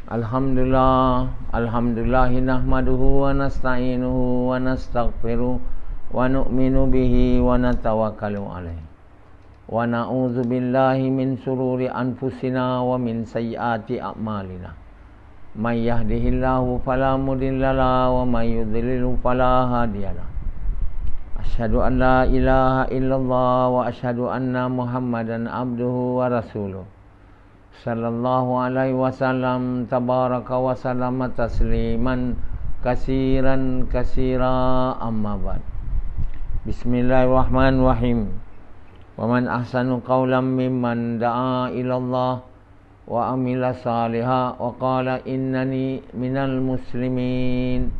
Alhamdulillahi nahmaduhu wa nasta'inuhu wa nastaghfiruh wa nu'minu bihi wa natawakkalu alaih wa na'udzu billahi min sururi anfusina wa min sayyiati a'malina may yahdihillahu fala mudhillalah wa may yudhlilhu fala hadiyalah. Asyhadu an la ilaha illallah wa asyhadu anna Muhammadan abduhu wa rasuluh sallallahu alaihi wasallam tabaraka wa sallama tasliman kasiran kasira amma ba'd. Bismillahirrahmanirrahim. Wa man ahsanu qawlan mimman da'a ila Allah wa amila salihan wa qala innani minal muslimin.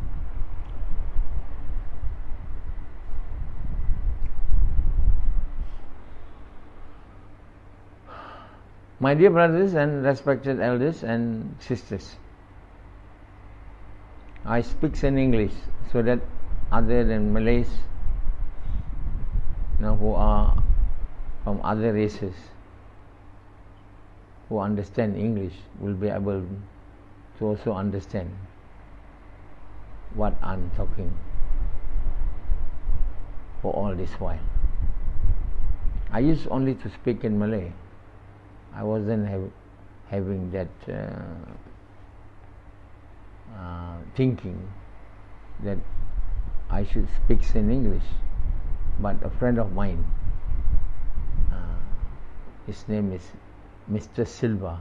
My dear brothers and respected elders and sisters, I speak in English so that other than Malays, who are from other races, who understand English, will be able to also understand what I'm talking for all this while. I used only to speak in Malay. I wasn't having that thinking that I should speak in English. But a friend of mine, his name is Mr. Silva,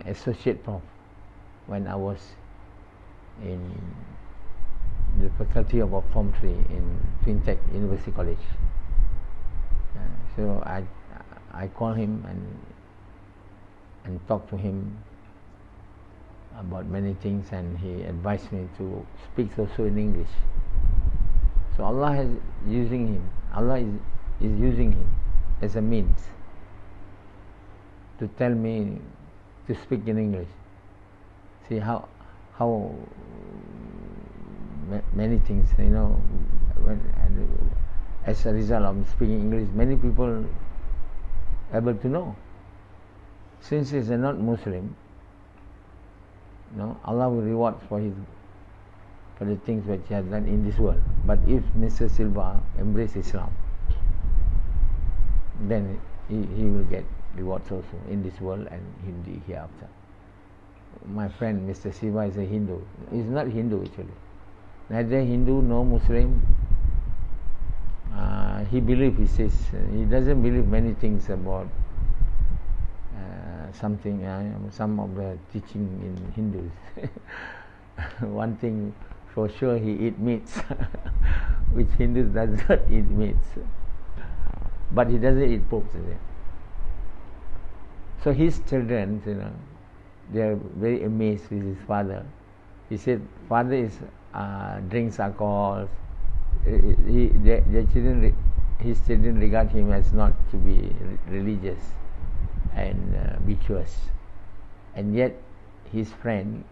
associate prof, when I was in the faculty of optometry in Twin-Tech University College. So I called him and talked to him about many things, and he advised me to speak also in English. So Allah is using him as a means to tell me to speak in English. See how many things, when as a result of speaking English, many people able to know. Since he is not Muslim, Allah will reward for the things which he has done in this world. But if Mr. Silva embrace Islam, then he will get rewards also in this world and in the hereafter. My friend Mr. Silva is a Hindu. He is not Hindu actually. Neither Hindu nor Muslim. He says he doesn't believe many things about some of the teaching in Hindus. One thing for sure, he eat meats, which Hindus does not eat meats. But he doesn't eat pork. So his children, they are very amazed with his father. He said, father is drinks alcohol. His children regard him as not to be religious and virtuous, and yet his friend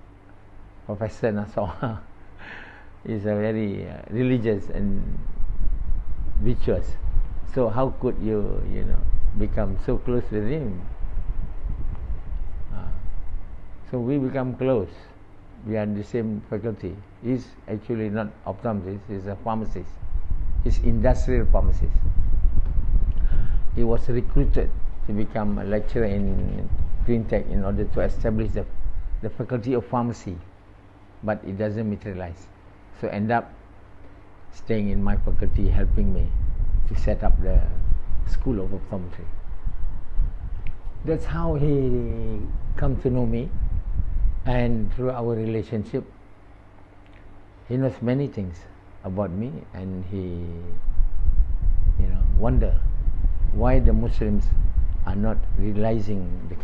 Professor Nasoha is a very religious and virtuous. So how could you become so close with him? So we become close. We are in the same faculty. He's actually not optometrist, he's a pharmacist. He's industrial pharmacist. He was recruited to become a lecturer in Twin-Tech in order to establish the faculty of pharmacy, but it doesn't materialize. So end up staying in my faculty, helping me to set up the school of optometry. That's how he come to know me, and through our relationship, he knows many things about me, and he wonder why the Muslims are not realizing the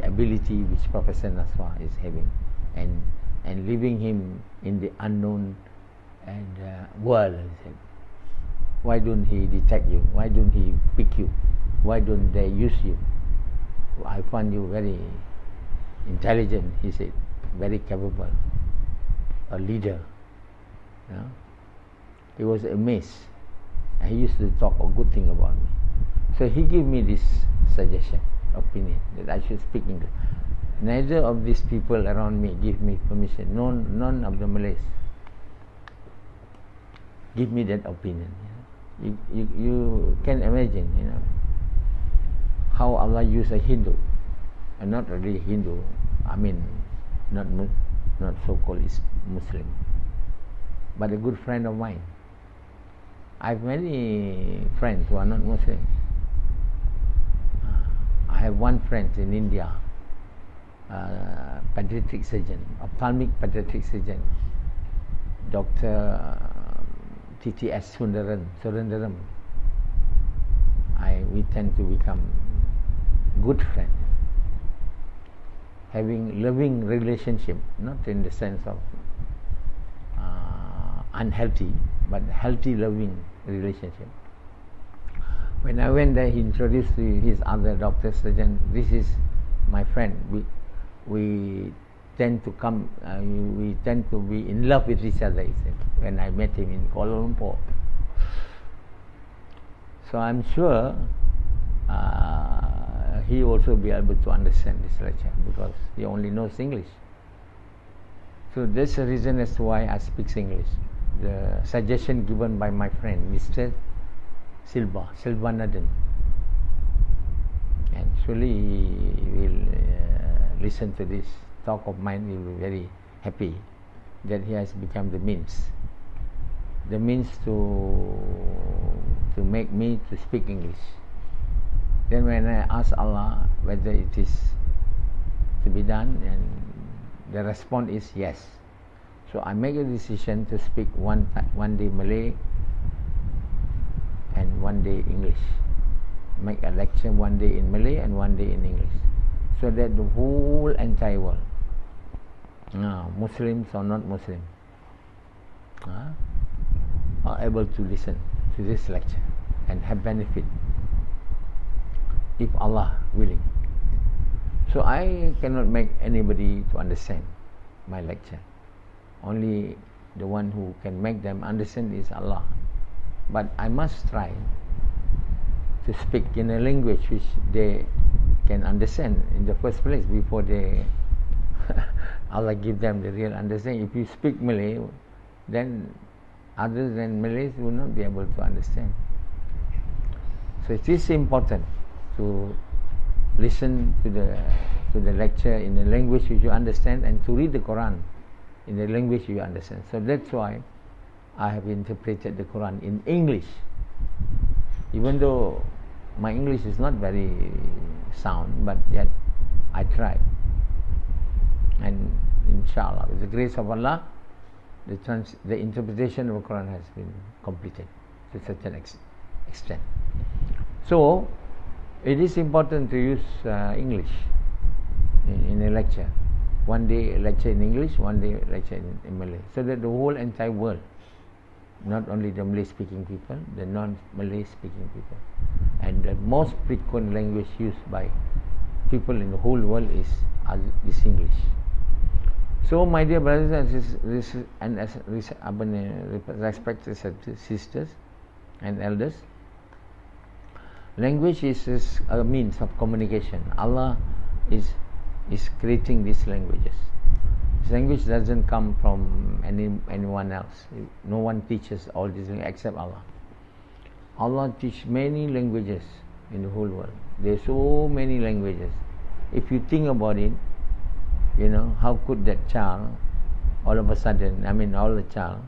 ability which Professor Nasoha is having, and leaving him in the unknown and world. Why don't he detect you? Why don't he pick you? Why don't they use you? I find you very intelligent, he said, very capable, a leader. He was amazed, and he used to talk a good thing about me. So he gave me this suggestion, opinion, that I should speak English. neither of these people around me give me permission. None of the Malays give me that opinion. You can imagine, how Allah used a Hindu, and not really Hindu. I mean, not so-called Muslim, but a good friend of mine. I have many friends who are not Muslim. I have one friend in India, pediatric surgeon, ophthalmic pediatric surgeon, Dr. TTS Surendaram. We tend to become good friends, having loving relationship, not in the sense of unhealthy, but healthy loving relationship. When I went there, he introduced his other doctor surgeon. This is my friend. We tend to come. We tend to be in love with each other. He said when I met him in Kuala Lumpur. So I'm sure he also be able to understand this lecture because he only knows English. So that's the reason as to why I speak English. The suggestion given by my friend Mr. Silvanadan, and surely he will listen to this talk of mine. He will be very happy that he has become the means to make me to speak English. Then when I ask Allah whether it is to be done, and the response is yes. So I make a decision to speak one day Malay and one day English. Make a lecture one day in Malay and one day in English, so that the whole entire world, Muslims or not Muslim, are able to listen to this lecture and have benefit, if Allah willing. So I cannot make anybody to understand my lecture. Only the one who can make them understand is Allah. But I must try to speak in a language which they can understand in the first place before they Allah give them the real understanding. If you speak Malay, then others than Malays will not be able to understand. So it is important to listen to the lecture in a language which you understand, and to read the Quran in the language you understand. So that's why I have interpreted the Quran in English, even though my English is not very sound, but yet I tried. And inshallah, with the grace of Allah, the interpretation of the Quran has been completed to such an extent. So it is important to use English in a lecture. One day a lecture in English, one day a lecture in Malay, so that the whole entire world, not only the Malay speaking people, the non-Malay speaking people, and the most frequent language used by people in the whole world is English. So my dear brothers and respected sisters and elders, language is a means of communication. Allah is creating these languages. This language doesn't come from anyone else. No one teaches all these things except Allah. Allah teaches many languages in the whole world. There are so many languages. If you think about it, how could that child all of a sudden, all the child,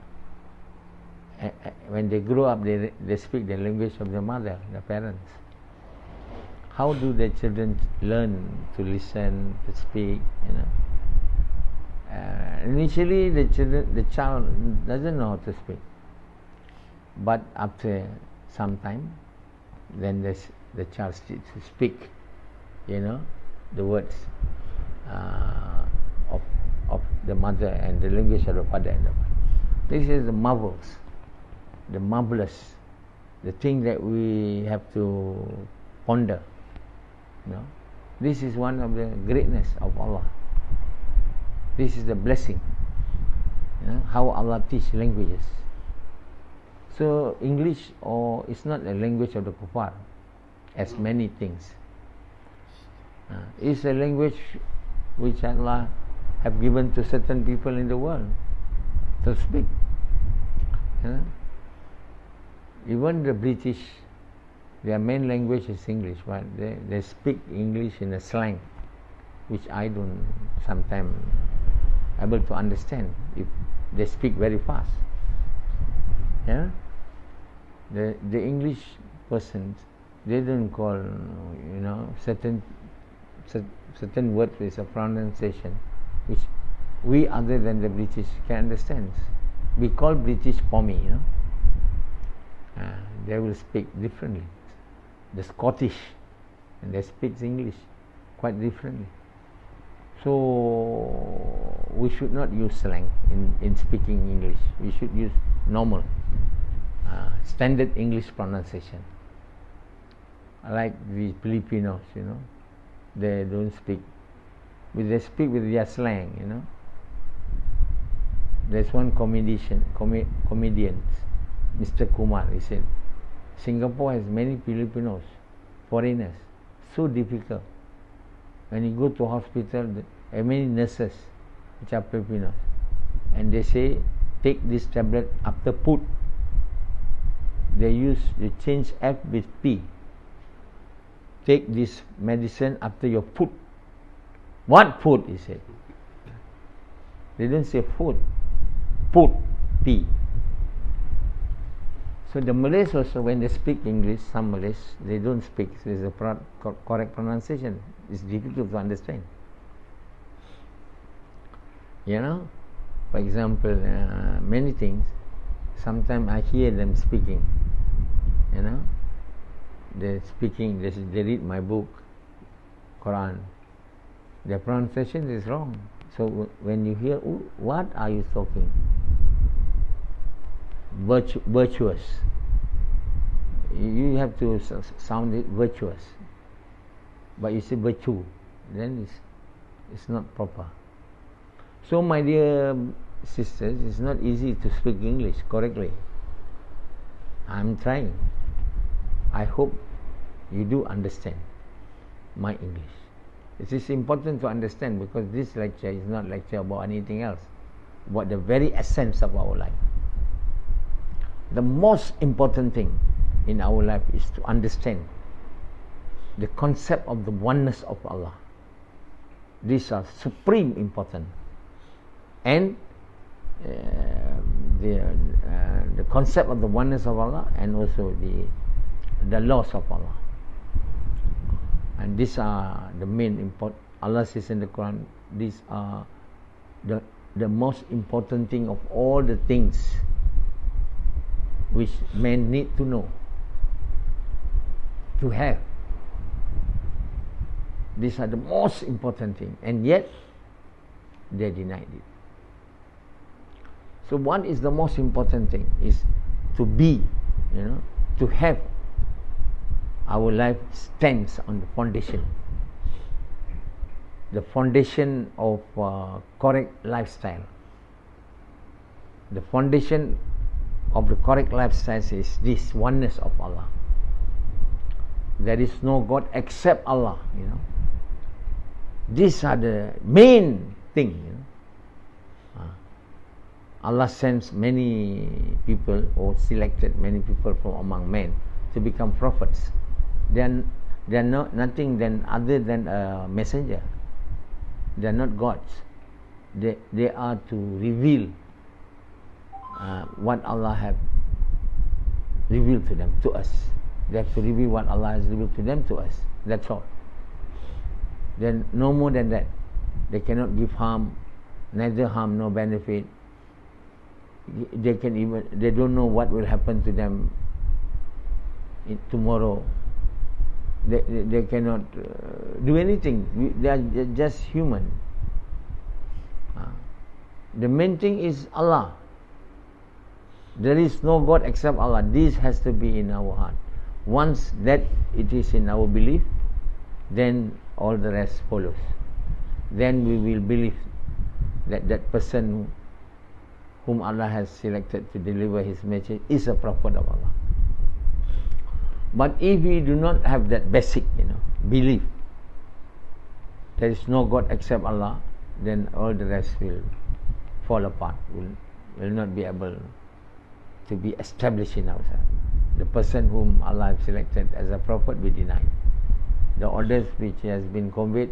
when they grow up, they speak the language of their mother, their parents. How do the children learn to listen, to speak? Initially, the child doesn't know how to speak, but after some time, then the child starts to speak, the words of the mother and the language of the father and the mother. This is the marvels, the marvelous, the thing that we have to ponder. This is one of the greatness of Allah. This is the blessing. How Allah teach languages. So English is not a language of the kuffar, as many things. It's a language which Allah have given to certain people in the world to speak. Even the British, their main language is English, but they speak English in a slang, which I don't sometimes able to understand if they speak very fast. The English persons, they don't call certain words with a pronunciation which we other than the British can understand. We call British pommy, they will speak differently. The Scottish, and they speak English quite differently. So we should not use slang in speaking English. We should use normal, standard English pronunciation. Like the Filipinos, they don't speak, but they speak with their slang. There's one comedian, Mr. Kumar. He said, Singapore has many Filipinos, foreigners, so difficult. When you go to hospital, there are many nurses which are Filipinos, and they say, take this tablet after put. They change F with P. Take this medicine after your food. What food? He said. They don't say food. Put, P. So the Malays also, when they speak English, some Malays, they don't speak. So there's a correct pronunciation. It's difficult to understand. For example, many things, sometimes I hear them speaking. They're speaking, they read my book, Quran. Their pronunciation is wrong. So when you hear, what are you talking? Virtuous. You have to sound it virtuous. But you say virtue, then it's not proper. So my dear sisters, it's not easy to speak English correctly. I'm trying. I hope you do understand my English. It is important to understand, because this lecture is not lecture about anything else, about the very essence of our life. The most important thing in our life is to understand the concept of the oneness of Allah. These are supreme important, and the concept of the oneness of Allah, and also the laws of Allah. And these are the main important. Allah says in the Quran, these are the most important thing of all the things which men need to know, to have. These are the most important thing, and yet they denied it. So what is the most important thing? Is to be, to have our life stands on the foundation. The foundation of correct lifestyle. The foundation of the correct lifestyle is this oneness of Allah. There is no God except Allah. These are the main thing. Allah sends many people, or selected many people from among men to become prophets. They are nothing than other than a messenger. They are not gods. They are to reveal what Allah have revealed to them, to us. They have to reveal what Allah has revealed to them, to us. That's all. Then no more than that. They cannot give harm, neither harm nor benefit. They don't know what will happen to them tomorrow. They cannot do anything. They are just human. The main thing is Allah. There is no God except Allah. This has to be in our heart. Once that it is in our belief, then all the rest follows. Then we will believe that that person whom Allah has selected to deliver His message is a prophet of Allah. But if we do not have that basic, belief, there is no God except Allah, then all the rest will fall apart, will not be able to be established in ourselves. The person whom Allah has selected as a prophet, we deny. The orders which has been conveyed,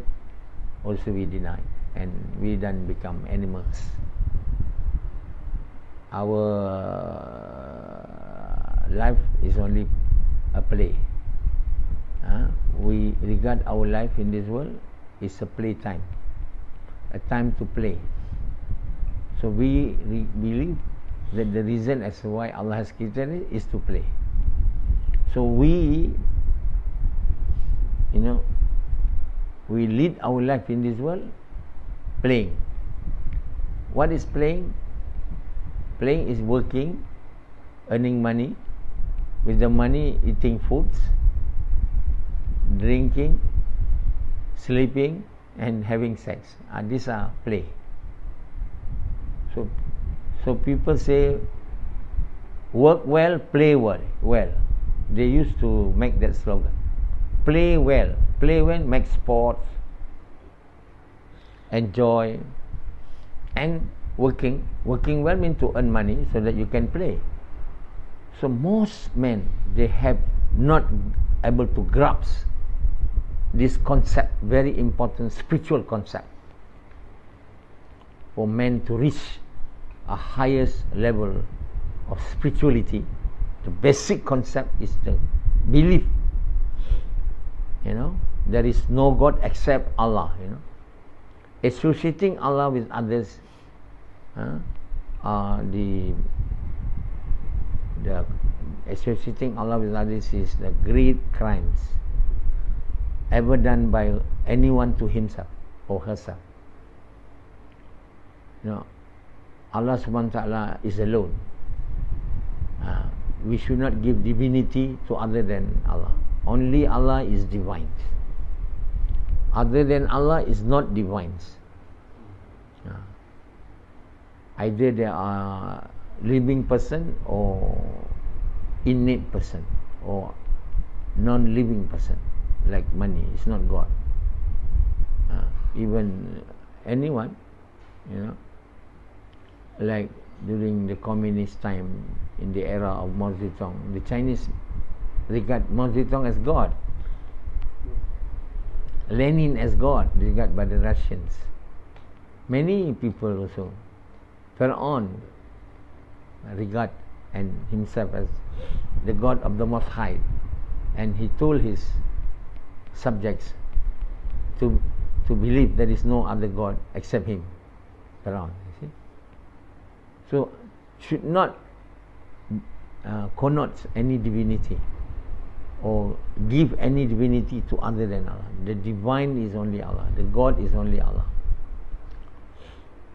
also we deny, and we then become animals. Our life is only a play. We regard our life in this world is a play time, a time to play. So we believe that the reason as to why Allah has created it is to play. So we lead our life in this world playing. What is playing? Playing is working, earning money, with the money eating foods, drinking, sleeping, and having sex. These are play. So people say, work well, play well. They used to make that slogan. Play well, make sports, enjoy, and working well means to earn money so that you can play. So most men, they have not able to grasp this concept, very important spiritual concept. For men to reach a highest level of spirituality, the basic concept is the belief. There is no God except Allah. Associating Allah with others, the associating Allah with others is the great crimes ever done by anyone to himself or herself. Allah subhanahu wa ta'ala is alone. We should not give divinity to other than Allah. Only Allah is divine. Other than Allah is not divine. Either they are living person or innate person or non-living person, like money. It's not God. Even anyone, like during the communist time, in the era of Mao Zedong, the Chinese regard Mao Zedong as God, Lenin as God, regarded by the Russians. Many people also, Pharaoh regard and himself as the God of the Most High, and he told his subjects to believe there is no other God except him, Pharaoh. You see? So should not connote any divinity or give any divinity to other than Allah. The divine is only Allah. The God is only Allah.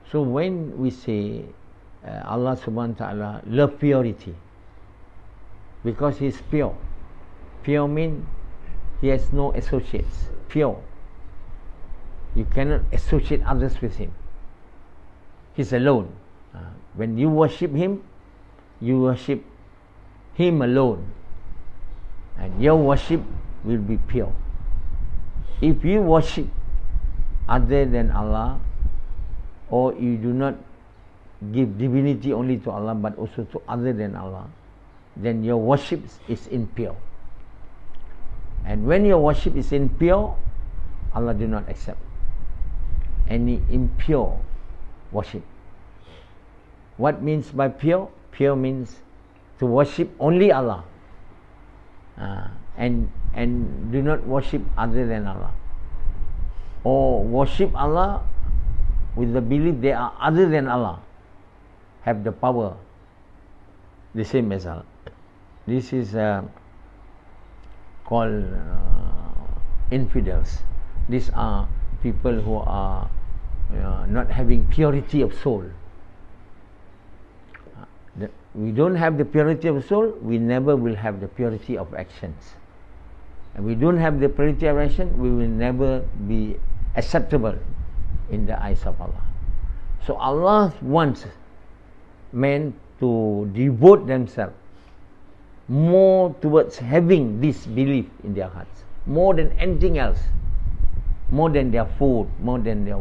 So when we say Allah subhanahu wa ta'ala love purity, because He is pure. Pure means He has no associates. Pure. You cannot associate others with Him. He's alone. When you worship Him, you worship Him alone, and your worship will be pure. If you worship other than Allah, or you do not give divinity only to Allah but also to other than Allah, then your worship is impure. And when your worship is impure, Allah do not accept any impure worship. What means by pure? Pure means to worship only Allah, and do not worship other than Allah, or worship Allah with the belief they are other than Allah, have the power the same as Allah. This is called infidels. These are people who are not having purity of soul. We don't have the purity of soul, we never will have the purity of actions. And we don't have the purity of action, we will never be acceptable in the eyes of Allah. So Allah wants men to devote themselves more towards having this belief in their hearts, more than anything else. more than their food, more than their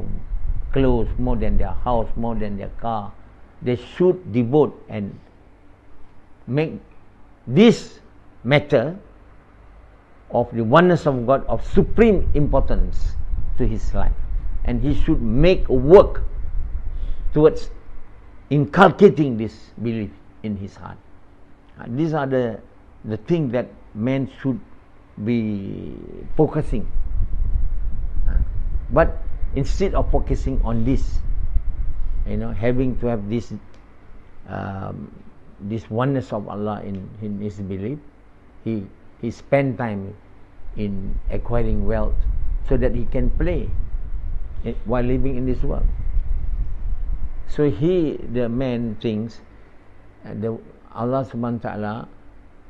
clothes, more than their house, more than their car. They should devote and make this matter of the oneness of God of supreme importance to his life, and he should make a work towards inculcating this belief in his heart. These are the things that man should be focusing. But instead of focusing on this, having to have this oneness of Allah in his belief, he spend time in acquiring wealth so that he can play while living in this world. So the man thinks Allah subhanahu wa ta'ala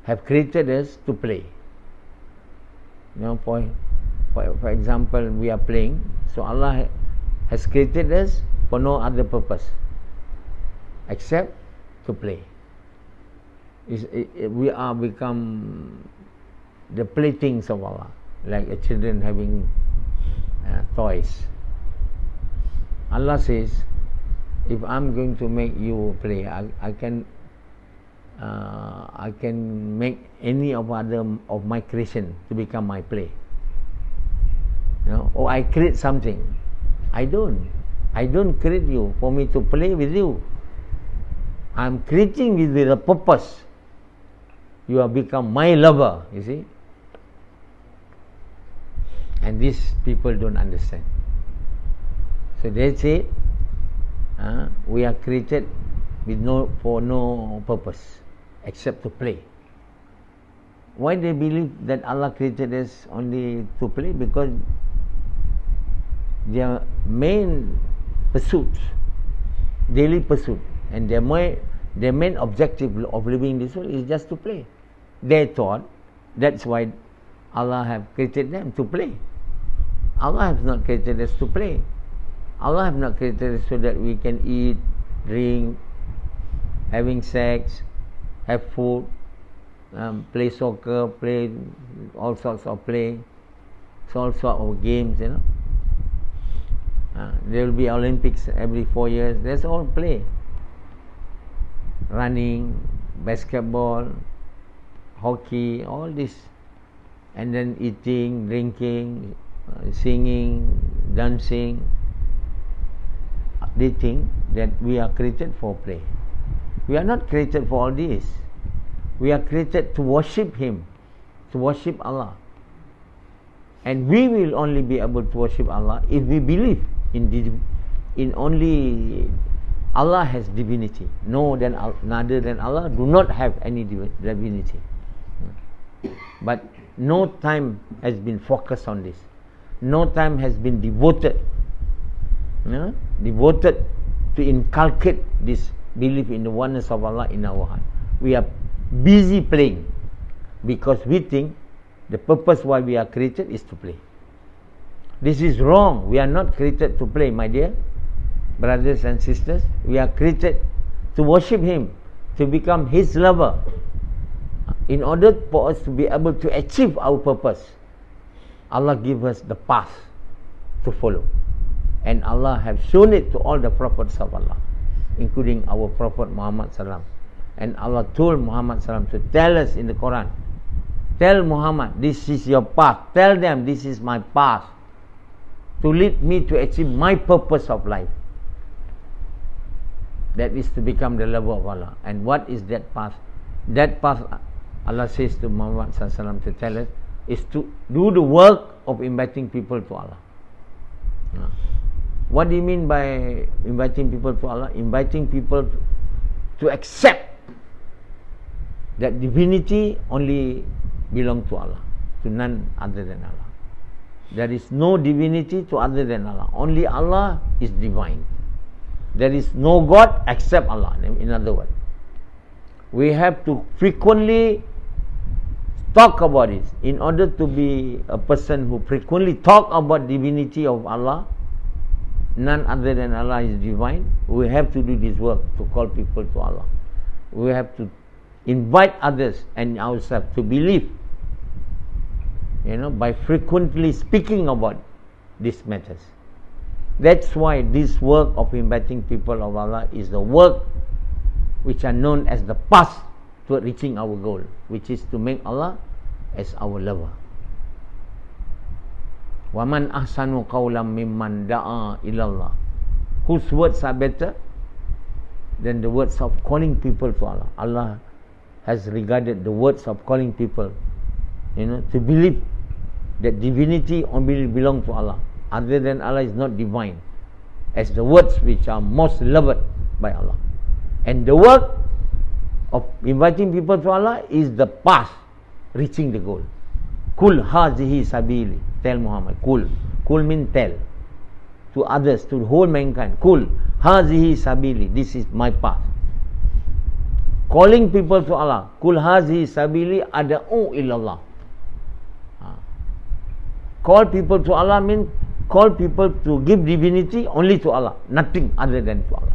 have created us to play. For example, we are playing, so Allah has created us for no other purpose except to play. We are become the playthings of Allah, like children having toys. Allah says, if I'm going to make you play, I can make any of my creation to become my play. Or I create something. I don't create you for me to play with you. I'm creating with a purpose. You have become my lover, you see. And these people don't understand. So they say, we are created for no purpose except to play. Why they believe that Allah created us only to play? Because their main pursuit, daily pursuit, and their main objective of living this world is just to play. They thought that's why Allah have created them to play. Allah has not created us to play. Allah have not created us so that we can eat, drink, having sex, have food, play soccer, play all sorts of play, all sorts of games, there will be Olympics every 4 years. That's all play. Running, basketball, hockey, all this. And then eating, drinking, singing, dancing. They think that we are created for play. We are not created for all this. We are created to worship Him, to worship Allah. And we will only be able to worship Allah if we believe in only Allah has divinity. No other than Allah do not have any divinity. But no time has been focused on this. No time has been devoted to inculcate this belief in the oneness of Allah in our heart. We are busy playing because we think the purpose why we are created is to play. This is wrong. We are not created to play, my dear brothers and sisters. We are created to worship Him, to become His lover. In order for us to be able to achieve our purpose, Allah give us the path to follow. And Allah have shown it to all the prophets of Allah, including our Prophet Muhammad Sallam. And Allah told Muhammad Sallam to tell us in the Quran, tell Muhammad, this is your path. Tell them, this is my path, to lead me to achieve my purpose of life. That is to become the lover of Allah. And what is that path? That path, Allah says to Muhammad Sallam to tell us, is to do the work of inviting people to Allah. What do you mean by inviting people to Allah? Inviting people to accept that divinity only belongs to Allah, to none other than Allah. There is no divinity to other than Allah. Only Allah is divine. There is no God except Allah. In other words, we have to frequently talk about it. In order to be a person who frequently talk about divinity of Allah, none other than Allah is divine, we have to do this work to call people to Allah. We have to invite others and ourselves to believe, by frequently speaking about these matters. That's why this work of inviting people of Allah is the work which are known as the path to reaching our goal, which is to make Allah as our lover. وَمَنْ أَحْسَنُ قَوْلًا مِمَّنْ دَعَا إِلَى اللَّهِ. Whose words are better than the words of calling people to Allah. Allah has regarded the words of calling people, to believe that divinity only belongs to Allah. Other than Allah is not divine, as the words which are most loved by Allah. And the work of inviting people to Allah is the path reaching the goal. Kul hazihi sabili. Tell Muhammad. Kul. Kul means tell. To others, to the whole mankind. Kul hazihi sabili. This is my path. Calling people to Allah. Kul hazihi sabili ada'u ilallah. Call people to Allah means call people to give divinity only to Allah. Nothing other than to Allah.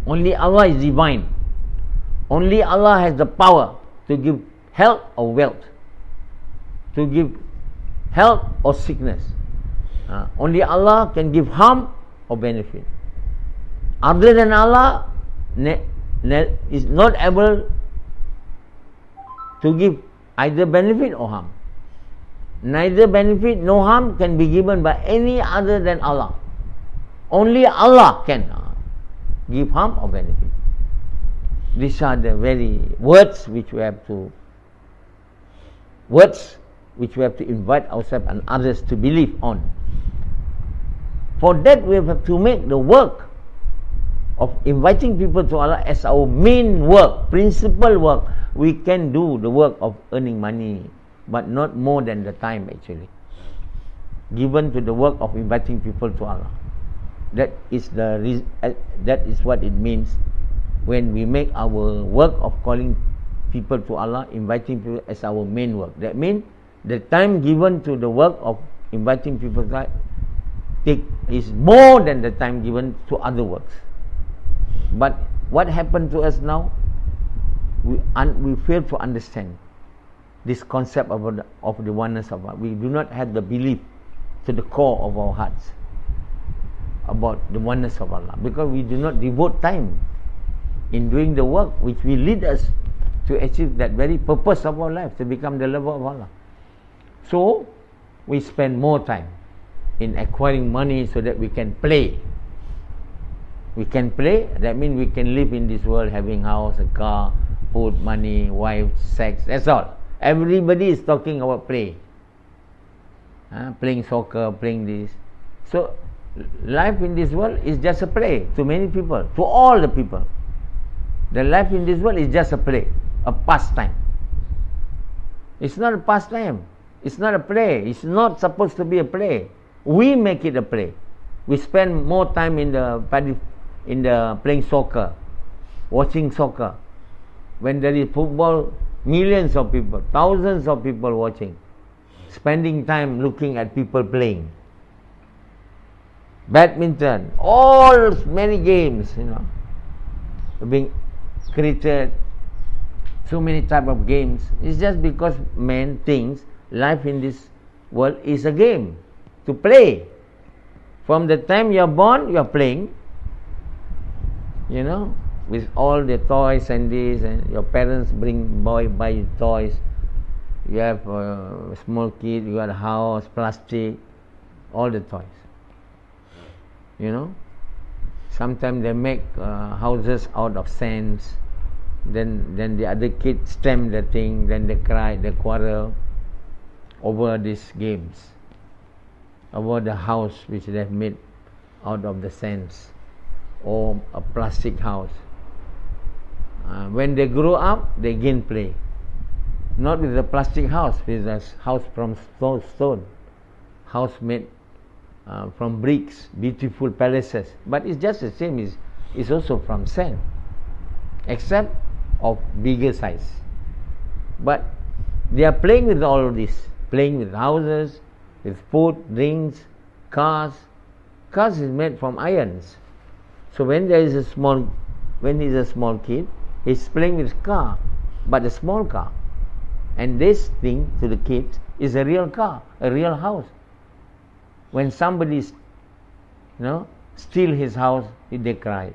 Only Allah is divine. Only Allah has the power to give health or wealth, to give health or sickness. Only Allah can give harm or benefit. Other than Allah is not able to give either benefit or harm. Neither benefit nor harm can be given by any other than Allah. Only Allah can give harm or benefit. These are the very words which we have to invite ourselves and others to believe on. For that we have to make the work of inviting people to Allah as our main work, principal work. We can do the work of earning money, but not more than the time actually given to the work of inviting people to Allah. That is what it means when we make our work of calling people to Allah, inviting people as our main work. That means the time given to the work of inviting people to Allah is more than the time given to other works. But what happened to us now? We fail to understand this concept of the oneness of Allah. We do not have the belief to the core of our hearts about the oneness of Allah, because we do not devote time in doing the work which will lead us to achieve that very purpose of our life, to become the lover of Allah. So we spend more time in acquiring money so that we can play. We can play, that means we can live in this world having house, a car, food, money, wife, sex, that's all. Everybody is talking about play. Playing soccer, playing this. So life in this world is just a play to many people, to all the people. The life in this world is just a play, a pastime. It's not a pastime. It's not a play. It's not supposed to be a play. We make it a play. We spend more time in the playing soccer, watching soccer. When there is football, millions of people, thousands of people watching, spending time looking at people playing. Badminton, many games, being created, so many type of games. It's just because man thinks life in this world is a game to play. From the time you are born, you are playing, with all the toys and this, and your parents buy you toys. You have a small kid, you got a house, plastic, all the toys. Sometimes they make houses out of sands. Then the other kids stamp the thing. Then they cry, they quarrel over these games, over the house which they have made out of the sands or a plastic house. When they grow up, they again play. Not with a plastic house, with a house from stone, house made from bricks, beautiful palaces. But it's just the same. It's also from sand, except of bigger size. But they are playing with all of this, playing with houses, with food, drinks, cars. Cars is made from irons. So when he's a small kid, he's playing with car, but a small car. And this thing to the kids is a real car, a real house. When somebody, steal his house, they cry.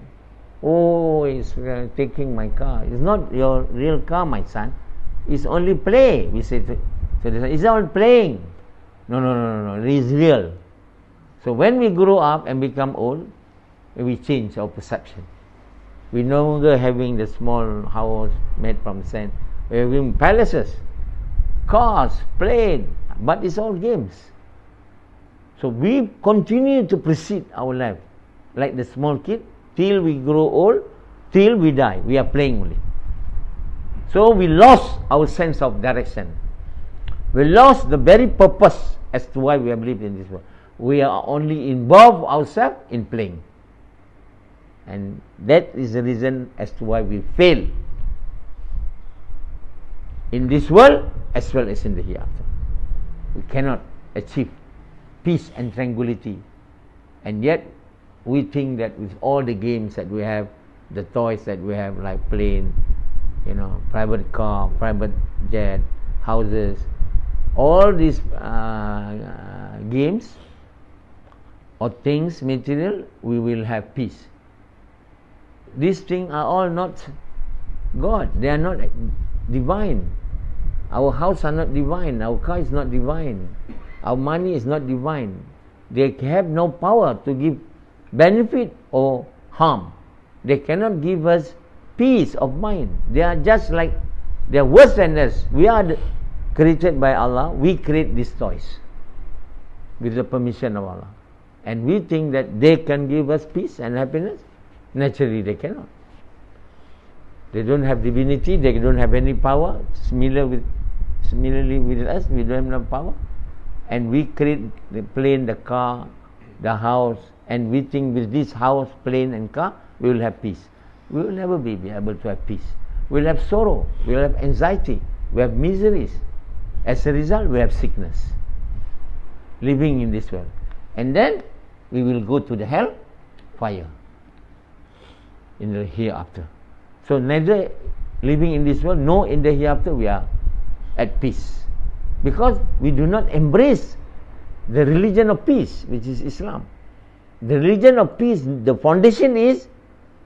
Oh, he's taking my car. It's not your real car, my son. It's only play. We say to the son, it's all playing. No. It is real. So when we grow up and become old, we change our perception. We no longer having the small house made from sand. We're having palaces, cars, plane, but it's all games. So we continue to proceed our life like the small kid till we grow old, till we die. We are playing only. So we lost our sense of direction. We lost the very purpose as to why we have lived in this world. We are only involved ourselves in playing. And that is the reason as to why we fail in this world as well as in the hereafter. We cannot achieve peace and tranquility. And yet we think that with all the games that we have, the toys that we have, like plane, private car, private jet, houses, all these games or things, material, we will have peace. These things are all not God. They are not divine. Our house are not divine. Our car is not divine. Our money is not divine. They have no power to give benefit or harm. They cannot give us peace of mind. They are just like, they are worse than us. We are created by Allah. We create these toys with the permission of Allah. And we think that they can give us peace and happiness. Naturally they cannot. They don't have divinity. They don't have any power. Similarly with us, we don't have no power. And we create the plane, the car, the house, and we think with this house, plane and car, we will have peace. We will never be able to have peace. We will have sorrow, we will have anxiety, we have miseries. As a result, we have sickness, living in this world. And then we will go to the hell fire in the hereafter. So neither living in this world nor in the hereafter we are at peace, because we do not embrace the religion of peace, which is Islam. The religion of peace, the foundation is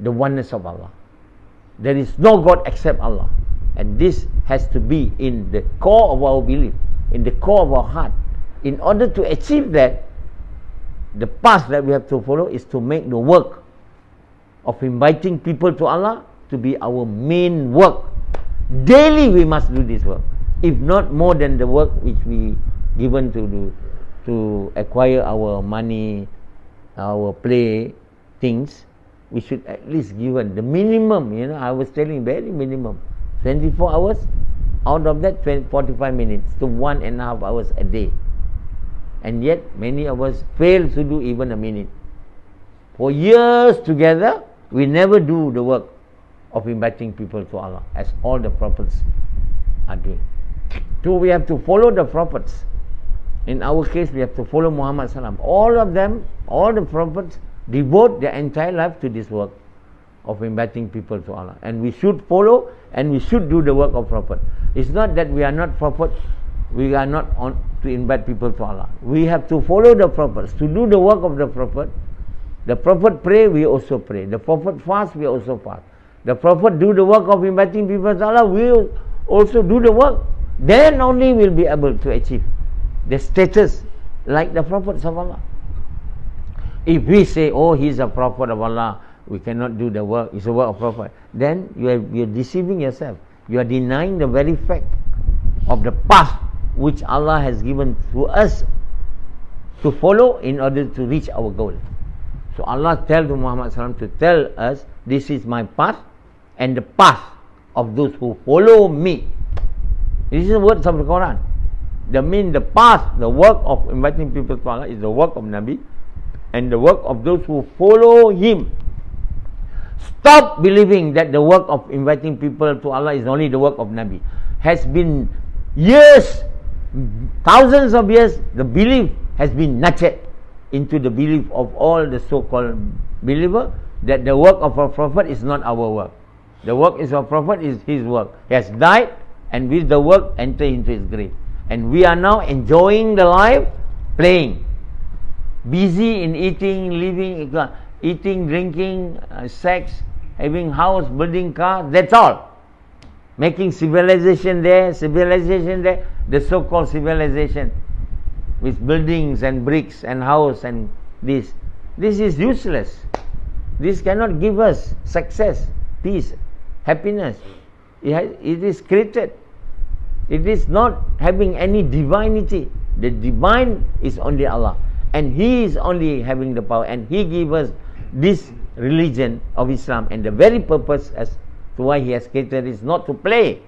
the oneness of Allah. There is no God except Allah, and this has to be in the core of our belief, in the core of our heart. In order to achieve that, the path that we have to follow is to make the work of inviting people to Allah to be our main work. Daily we must do this work, if not more than the work which we given to do, to acquire our money, our play things. We should at least given the minimum, I was telling very minimum, 24 hours, out of that 45 minutes to 1.5 hours a day. And yet many of us fail to do even a minute. For years together, we never do the work of inviting people to Allah, as all the prophets are doing. Two, we have to follow the prophets. In our case, we have to follow Muhammad Sallam. All of them, all the prophets, devote their entire life to this work of inviting people to Allah. And we should follow and we should do the work of prophet. It's not that we are not prophet, we are not on to invite people to Allah. We have to follow the prophets, to do the work of the prophet. The prophet pray, we also pray. The prophet fast, we also fast. The prophet do the work of inviting people to Allah, we also do the work. Then only we'll be able to achieve the status like the prophets of Allah. If we say, oh, he's a prophet of Allah, we cannot do the work, it's a work of prophet, then you are deceiving yourself. You are denying the very fact of the path which Allah has given to us to follow in order to reach our goal. So Allah tell to Muhammad Sallam to tell us, this is my path and the path of those who follow me. This is the words of the Quran. The path, the work of inviting people to Allah is the work of Nabi and the work of those who follow him. Stop believing that the work of inviting people to Allah is only the work of Nabi. Has been years, thousands of years, the belief has been nurtured into the belief of all the so-called believer that the work of a prophet is not our work. The work is of a prophet is his work. He has died and with the work enter into his grave. And we are now enjoying the life, playing. busy in eating, living, eating, drinking, sex, having house, building car, that's all. Making civilization there, the so-called civilization with buildings and bricks and house and this. This is useless. This cannot give us success, peace, happiness. It is created. It is not having any divinity. The divine is only Allah, and He is only having the power, and He gives us this religion of Islam, and the very purpose as to why He has created is not to play,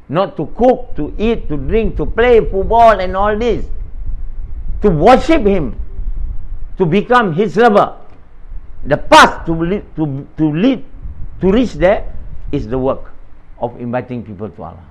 not to cook, to eat, to drink, to play football and all this, to worship Him, to become His lover. The path to reach there is the work of inviting people to Allah.